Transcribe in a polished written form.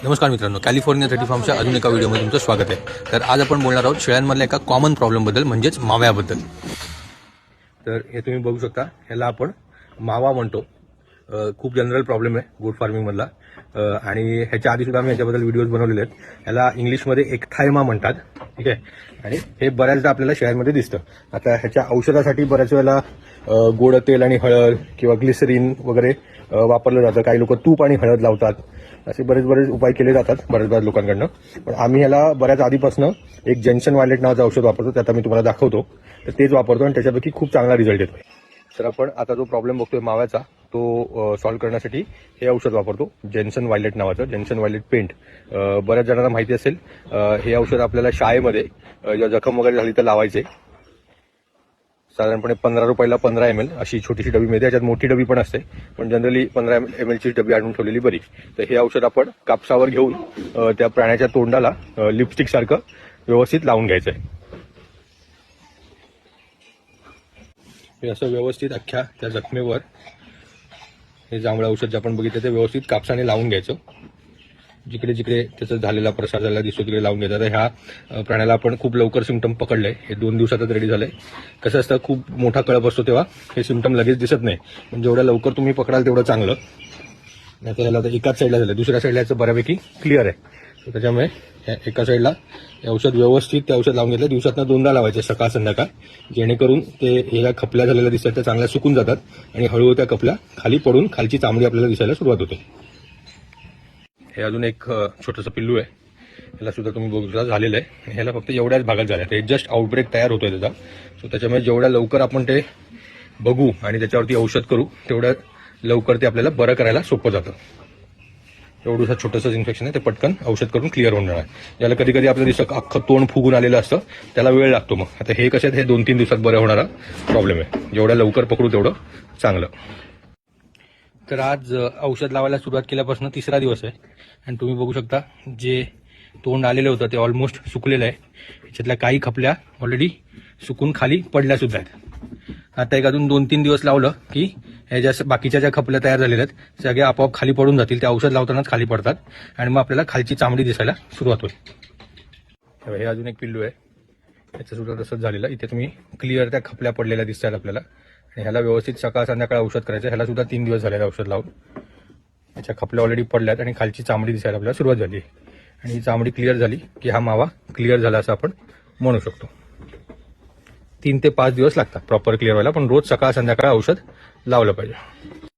नमस्कार मित्रांनो, कॅलिफोर्निया 30 फार्मच्या अजून एका व्हिडिओमध्ये तुमचं स्वागत आहे। तर आज आपण बोलणार आहोत शेळ्यांमधल्या एका कॉमन प्रॉब्लेमबद्दल, म्हणजेच माव्याबद्दल। तर हे तुम्ही बघू शकता, ह्याला आपण मावा म्हणतो। खूप जनरल प्रॉब्लेम आहे गोट फार्मिंग मधला, आणि ह्याच्या आधी सुद्धा मी ह्याच्याबद्दल व्हिडिओज बनवलेले आहेत। ह्याला इंग्लिशमध्ये एक्थायमा म्हणतात, ठीक आहे। आणि हे बऱ्याचदा आपल्याला शेळ्यांमध्ये दिसतं। आता ह्याच्या औषधासाठी बऱ्याच वेळेला गोड तेल आणि हळद किंवा ग्लिसरीन वगैरे वापरलं जातं। काही लोक तूप आणि हळद लावतात, असे बरेच उपाय केले जातात बऱ्याच लोकांकडनं। पण आम्ही ह्याला बऱ्याच आधीपासून एक जेन्सन वायलेट नावाचं औषध वापरतो, त्यात मी तुम्हाला दाखवतो। तर तेच वापरतो आणि त्याच्यापैकी खूप चांगला रिझल्ट येतो। तर आपण आता जो प्रॉब्लेम बघतोय माव्याचा, तो सॉल्व्ह करण्यासाठी हे औषध वापरतो, जेन्सन वायलेट नावाचं, जेन्सन वायलेट पेंट। बऱ्याच जणांना माहिती असेल, हे औषध आपल्याला शाळेमध्ये जखम वगैरे झाली तर लावायचे। साधारणपणे 15 रुपयाला 15 ml अशी छोटीशी डबी मिळते। याच्यात मोठी डबी पण असते, पण जनरली 15 ml ची डबी आणून ठेवलेली बरी। तर हे औषध आपण कापसावर घेऊन त्या प्राण्याच्या तोंडाला लिपस्टिक सारखं व्यवस्थित लावून घ्यायचं आहे। हे असं व्यवस्थित अख्ख्या त्या जखमेवर हे जांभळं औषध जे आपण बघितलं ते व्यवस्थित कापसाने लावून घ्यायचं। जिकडे जिकडे त्याचा झालेला प्रसार झाला दिसतो तिकडे लावून घ्यायचा। तर ह्या प्राण्याला आपण खूप लवकर सिम्पटम पकडले, हे 2 दिवसातच रेडी झालंय। कसं असतं, खूप मोठा कळप असतो तेव्हा हे सिम्पटम लगेच दिसत नाही, पण जेवढ्या लवकर तुम्ही पकडाल तेवढं चांगलं। नाहीतर ह्याला तर एकाच साईडला झालं, दुसऱ्या साईडला याचं बऱ्यापैकी क्लिअर आहे। त्याच्यामुळे एका साईडला हे औषध व्यवस्थित ते औषध लावून घेतलं। दिवसातनं 2दा लावायचे, सकाळ संध्याकाळ, जेणेकरून ते ह्या खपल्या झालेल्या दिसतात त्या चांगल्या सुकून जातात आणि हळूहळू त्या खपल्या खाली पडून खालची चामडी आपल्याला दिसायला सुरुवात होते। हे अजून एक छोटंसं पिल्लू आहे, ह्याला सुद्धा तुम्ही बघू शकता झालेलं आहे। ह्याला फक्त एवढ्याच भागात झालं आहे, जस्ट आउटब्रेक तयार होतोय त्याचा। सो त्याच्यामुळे जेवढ्या लवकर आपण ते बघू आणि त्याच्यावरती औषध करू, तेवढ्या लवकर ते आपल्याला बरं करायला सोपं जातं। एवढंसं छोटंसं इन्फेक्शन आहे, ते पटकन औषध करून क्लिअर होणार आहे। याला कधी कधी आपलं दिसतं अख्खं तोंड फुगून आलेलं असतं, त्याला वेळ लागतो। मग आता हे कसे हे 2-3 दिवसात बरं होणारा प्रॉब्लेम आहे। जेवढ्या लवकर पकडू तेवढं चांगलं। तर आज औषध लावायला सुरुवात केल्यापासून 3रा दिवस आहे, आणि तुम्ही बघू शकता जे तोंड आलेलं होतं ते ऑलमोस्ट सुकलेलं आहे। याच्यातल्या काही खपल्या ऑलरेडी सुकून खाली पडल्या सुद्धा आहेत। आता एक अजून 2-3 दिवस लावलं की ह्या बाकीच्या ज्या खपल्या तयार झालेल्या आहेत सगळ्या आपोआप खाली पडून जातील। त्या औषध लावतानाच खाली पडतात आणि मग आपल्याला खालची चामडी दिसायला सुरुवात होईल। हे अजून एक पिल्लू आहे, याचं सुद्धा तसंच झालेलं। इथे तुम्ही क्लिअर त्या खपल्या पडलेल्या दिसतात आपल्याला, आणि ह्याला व्यवस्थित सकाळ संध्याकाळ औषध करायचं। ह्याला सुद्धा 3 दिवस झाले औषध लावून। याच्या खपल्या ऑलरेडी पडल्यात आणि खालची चामडी दिसायला आपल्याला सुरुवात झाली, आणि ही चामडी क्लिअर झाली की हा मावा क्लिअर झाला असं आपण म्हणू शकतो। 3 ते 5 दिवस लागतात प्रॉपर क्लिअर व्हायला, पण रोज सकाळ संध्याकाळ औषध लावलं पाहिजे।